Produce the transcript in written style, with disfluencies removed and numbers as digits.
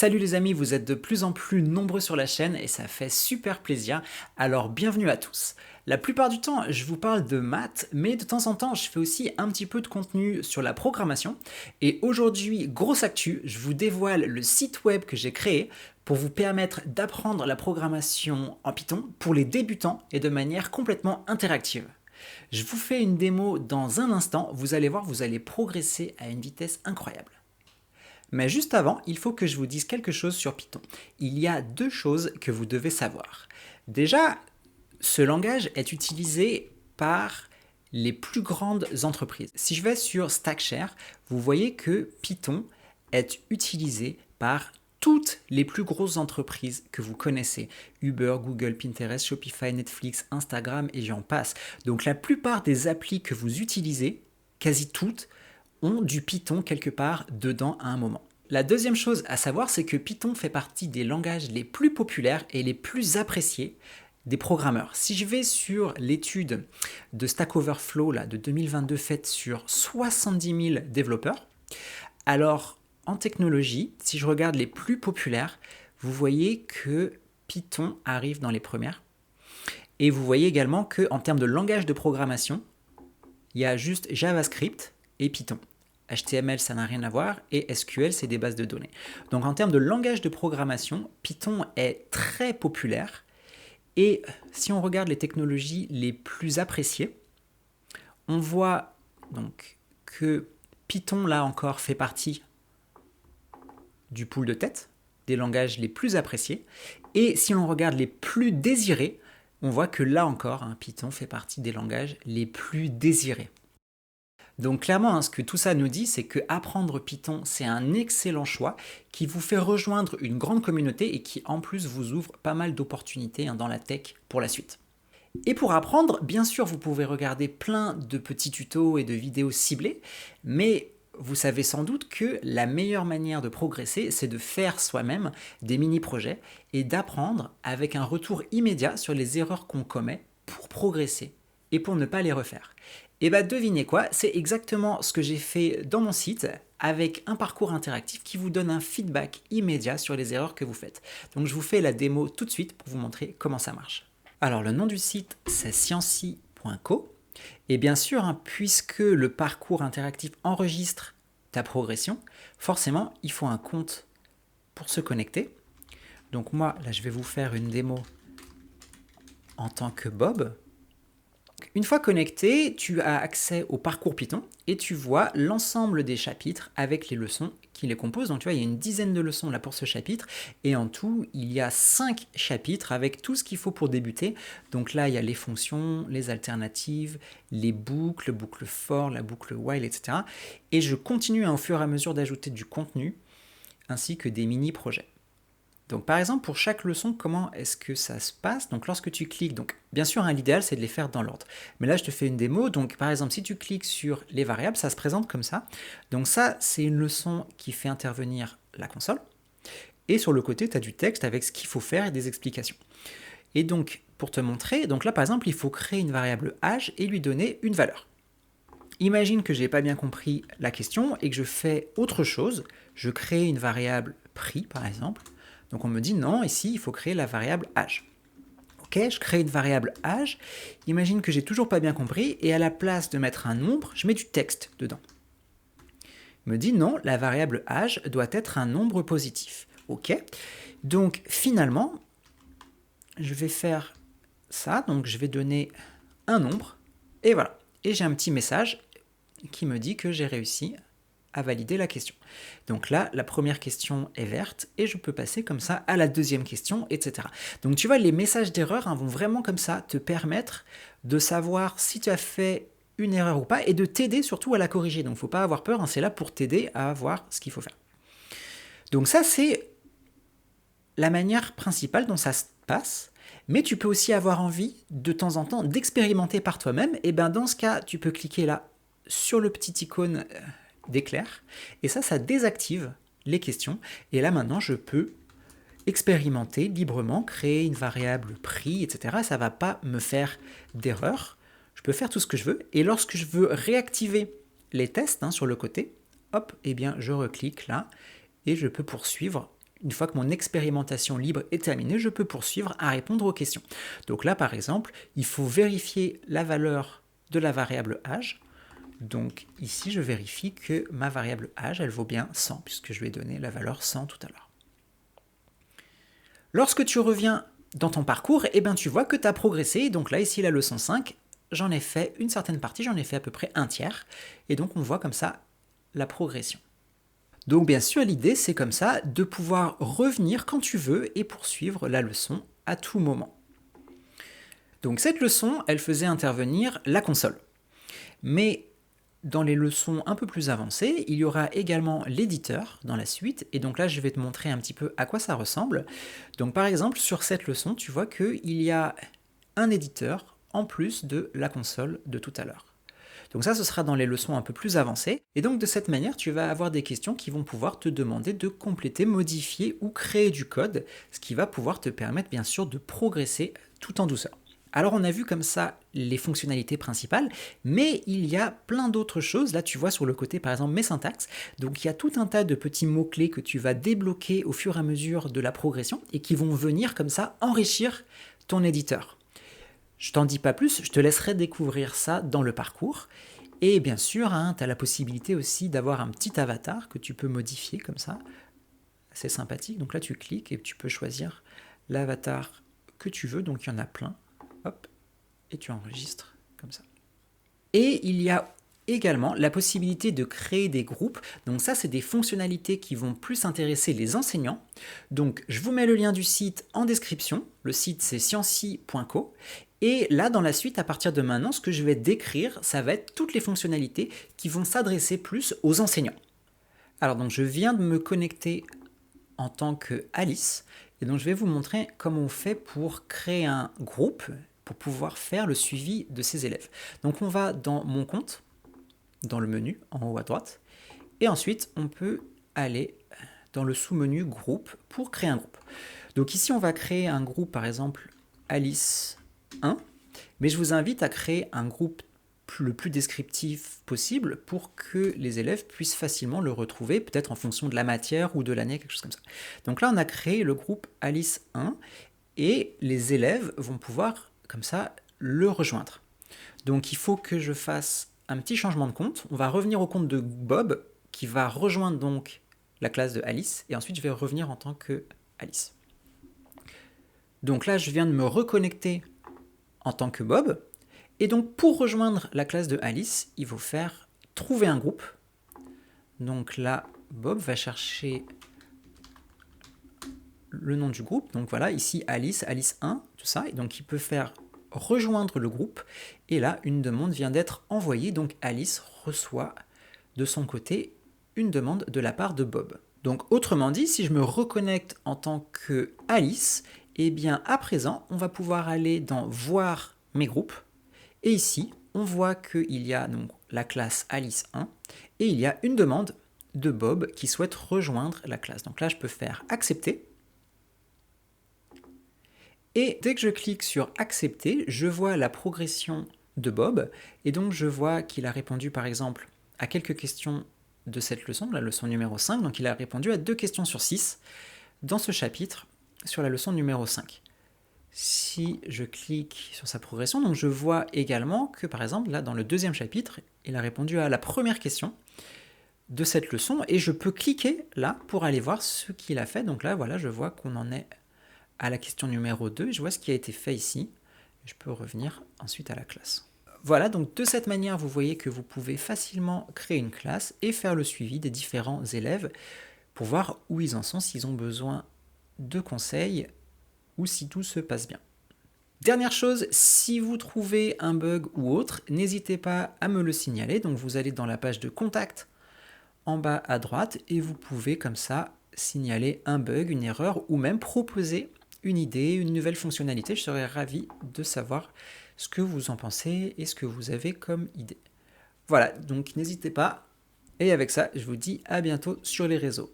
Salut les amis, vous êtes de plus en plus nombreux sur la chaîne et ça fait super plaisir, alors bienvenue à tous. La plupart du temps, je vous parle de maths, mais de temps en temps, je fais aussi un petit peu de contenu sur la programmation. Et aujourd'hui, grosse actu, je vous dévoile le site web que j'ai créé pour vous permettre d'apprendre la programmation en Python pour les débutants et de manière complètement interactive. Je vous fais une démo dans un instant, vous allez voir, vous allez progresser à une vitesse incroyable. Mais juste avant, il faut que je vous dise quelque chose sur Python. Il y a deux choses que vous devez savoir. Déjà, ce langage est utilisé par les plus grandes entreprises. Si je vais sur Stackshare, vous voyez que Python est utilisé par toutes les plus grosses entreprises que vous connaissez. Uber, Google, Pinterest, Shopify, Netflix, Instagram et j'en passe. Donc la plupart des applis que vous utilisez, quasi toutes, ont du Python quelque part dedans à un moment. La deuxième chose à savoir, c'est que Python fait partie des langages les plus populaires et les plus appréciés des programmeurs. Si je vais sur l'étude de Stack Overflow de 2022 faite sur 70 000 développeurs, alors en technologie, si je regarde les plus populaires, vous voyez que Python arrive dans les premières. Et vous voyez également qu'en termes de langage de programmation, il y a juste JavaScript et Python. HTML, ça n'a rien à voir, et SQL, c'est des bases de données. Donc en termes de langage de programmation, Python est très populaire, et si on regarde les technologies les plus appréciées, on voit donc que Python, là encore, fait partie du pool de tête, des langages les plus appréciés, et si on regarde les plus désirés, on voit que là encore, Python fait partie des langages les plus désirés. Donc clairement, ce que tout ça nous dit, c'est que apprendre Python, c'est un excellent choix qui vous fait rejoindre une grande communauté et qui en plus vous ouvre pas mal d'opportunités dans la tech pour la suite. Et pour apprendre, bien sûr, vous pouvez regarder plein de petits tutos et de vidéos ciblées, mais vous savez sans doute que la meilleure manière de progresser, c'est de faire soi-même des mini-projets et d'apprendre avec un retour immédiat sur les erreurs qu'on commet pour progresser et pour ne pas les refaire. Et bah devinez quoi, c'est exactement ce que j'ai fait dans mon site avec un parcours interactif qui vous donne un feedback immédiat sur les erreurs que vous faites. Donc je vous fais la démo tout de suite pour vous montrer comment ça marche. Alors le nom du site c'est sciency.co et bien sûr, puisque le parcours interactif enregistre ta progression, forcément il faut un compte pour se connecter. Donc moi là je vais vous faire une démo en tant que Bob. Une fois connecté, tu as accès au parcours Python et tu vois l'ensemble des chapitres avec les leçons qui les composent. Donc tu vois, il y a une dizaine de leçons là pour ce chapitre et en tout, il y a 5 chapitres avec tout ce qu'il faut pour débuter. Donc là, il y a les fonctions, les alternatives, les boucles for, la boucle while, etc. Et je continue au fur et à mesure d'ajouter du contenu ainsi que des mini-projets. Donc par exemple, pour chaque leçon, comment est-ce que ça se passe? Donc lorsque tu cliques, donc bien sûr, l'idéal c'est de les faire dans l'ordre. Mais là, je te fais une démo. Donc par exemple, si tu cliques sur les variables, ça se présente comme ça. Donc ça, c'est une leçon qui fait intervenir la console. Et sur le côté, tu as du texte avec ce qu'il faut faire et des explications. Et donc, pour te montrer, donc là par exemple, il faut créer une variable âge et lui donner une valeur. Imagine que je n'ai pas bien compris la question et que je fais autre chose. Je crée une variable prix, par exemple. Donc on me dit non, ici il faut créer la variable âge. Ok, je crée une variable âge, imagine que j'ai toujours pas bien compris, et à la place de mettre un nombre, je mets du texte dedans. Il me dit non, la variable âge doit être un nombre positif. Ok, donc finalement, je vais faire ça, donc je vais donner un nombre, et voilà. Et j'ai un petit message qui me dit que j'ai réussi à valider la question. Donc là, la première question est verte et je peux passer comme ça à la deuxième question, etc. Donc tu vois, les messages d'erreur vont vraiment comme ça te permettre de savoir si tu as fait une erreur ou pas et de t'aider surtout à la corriger. Donc il ne faut pas avoir peur, c'est là pour t'aider à voir ce qu'il faut faire. Donc ça, c'est la manière principale dont ça se passe. Mais tu peux aussi avoir envie de temps en temps d'expérimenter par toi-même. Et bien dans ce cas, tu peux cliquer là sur le petit icône d'éclair, et ça désactive les questions, et là maintenant je peux expérimenter librement, créer une variable prix, etc. Ça va pas me faire d'erreur, je peux faire tout ce que je veux, et lorsque je veux réactiver les tests sur le côté, hop, et bien je reclique là, et je peux poursuivre Une fois que mon expérimentation libre est terminée, je peux poursuivre à répondre aux questions. Donc là, par exemple, il faut vérifier la valeur de la variable âge. Donc ici, je vérifie que ma variable âge, elle vaut bien 100, puisque je lui ai donné la valeur 100 tout à l'heure. Lorsque tu reviens dans ton parcours, eh ben, tu vois que tu as progressé. Donc là, ici, la leçon 5, j'en ai fait une certaine partie, j'en ai fait à peu près un tiers. Et donc, on voit comme ça la progression. Donc bien sûr, l'idée, c'est comme ça de pouvoir revenir quand tu veux et poursuivre la leçon à tout moment. Donc cette leçon, elle faisait intervenir la console. Mais dans les leçons un peu plus avancées, il y aura également l'éditeur dans la suite. Et donc là, je vais te montrer un petit peu à quoi ça ressemble. Donc par exemple, sur cette leçon, tu vois qu'il y a un éditeur en plus de la console de tout à l'heure. Donc ça, ce sera dans les leçons un peu plus avancées. Et donc de cette manière, tu vas avoir des questions qui vont pouvoir te demander de compléter, modifier ou créer du code, ce qui va pouvoir te permettre bien sûr de progresser tout en douceur. Alors on a vu comme ça les fonctionnalités principales, mais il y a plein d'autres choses. Là tu vois sur le côté par exemple mes syntaxes, donc il y a tout un tas de petits mots-clés que tu vas débloquer au fur et à mesure de la progression et qui vont venir comme ça enrichir ton éditeur. Je t'en dis pas plus, je te laisserai découvrir ça dans le parcours. Et bien sûr, tu as la possibilité aussi d'avoir un petit avatar que tu peux modifier comme ça. C'est sympathique. Donc là, tu cliques et tu peux choisir l'avatar que tu veux. Donc il y en a plein. Hop, et tu enregistres comme ça. Et il y a également la possibilité de créer des groupes. Donc ça, c'est des fonctionnalités qui vont plus intéresser les enseignants. Donc je vous mets le lien du site en description. Le site, c'est sciency.co. Et là, dans la suite, à partir de maintenant, ce que je vais décrire, ça va être toutes les fonctionnalités qui vont s'adresser plus aux enseignants. Alors donc je viens de me connecter en tant que Alice. Et donc je vais vous montrer comment on fait pour créer un groupe pour pouvoir faire le suivi de ses élèves. Donc on va dans mon compte, dans le menu en haut à droite, et ensuite on peut aller dans le sous-menu groupe pour créer un groupe. Donc ici on va créer un groupe par exemple Alice 1, mais je vous invite à créer un groupe le plus descriptif possible pour que les élèves puissent facilement le retrouver, peut-être en fonction de la matière ou de l'année, quelque chose comme ça. Donc là on a créé le groupe Alice 1 et les élèves vont pouvoir comme ça le rejoindre. Donc il faut que je fasse un petit changement de compte. On va revenir au compte de Bob qui va rejoindre donc la classe de Alice et ensuite je vais revenir en tant que Alice. Donc là je viens de me reconnecter en tant que Bob et donc pour rejoindre la classe de Alice, il faut faire trouver un groupe. Donc là Bob va chercher le nom du groupe, donc voilà, ici Alice, Alice 1, tout ça, et donc il peut faire rejoindre le groupe, et là, une demande vient d'être envoyée, donc Alice reçoit de son côté une demande de la part de Bob. Donc autrement dit, si je me reconnecte en tant que Alice, eh bien à présent, on va pouvoir aller dans voir mes groupes, et ici, on voit qu'il y a donc la classe Alice 1, et il y a une demande de Bob qui souhaite rejoindre la classe. Donc là, je peux faire accepter. Et dès que je clique sur accepter, je vois la progression de Bob. Et donc je vois qu'il a répondu par exemple à quelques questions de cette leçon, la leçon numéro 5. Donc il a répondu à 2 questions sur 6 dans ce chapitre sur la leçon numéro 5. Si je clique sur sa progression, donc je vois également que par exemple là dans le deuxième chapitre, il a répondu à la première question de cette leçon et je peux cliquer là pour aller voir ce qu'il a fait. Donc là voilà, je vois qu'on en est à la question numéro 2, je vois ce qui a été fait ici, je peux revenir ensuite à la classe. Voilà, donc de cette manière, vous voyez que vous pouvez facilement créer une classe et faire le suivi des différents élèves pour voir où ils en sont, s'ils ont besoin de conseils ou si tout se passe bien. Dernière chose, si vous trouvez un bug ou autre, n'hésitez pas à me le signaler, donc vous allez dans la page de contact en bas à droite et vous pouvez comme ça signaler un bug, une erreur ou même proposer une idée, une nouvelle fonctionnalité. Je serais ravi de savoir ce que vous en pensez et ce que vous avez comme idée. Voilà, donc n'hésitez pas. Et avec ça, je vous dis à bientôt sur les réseaux.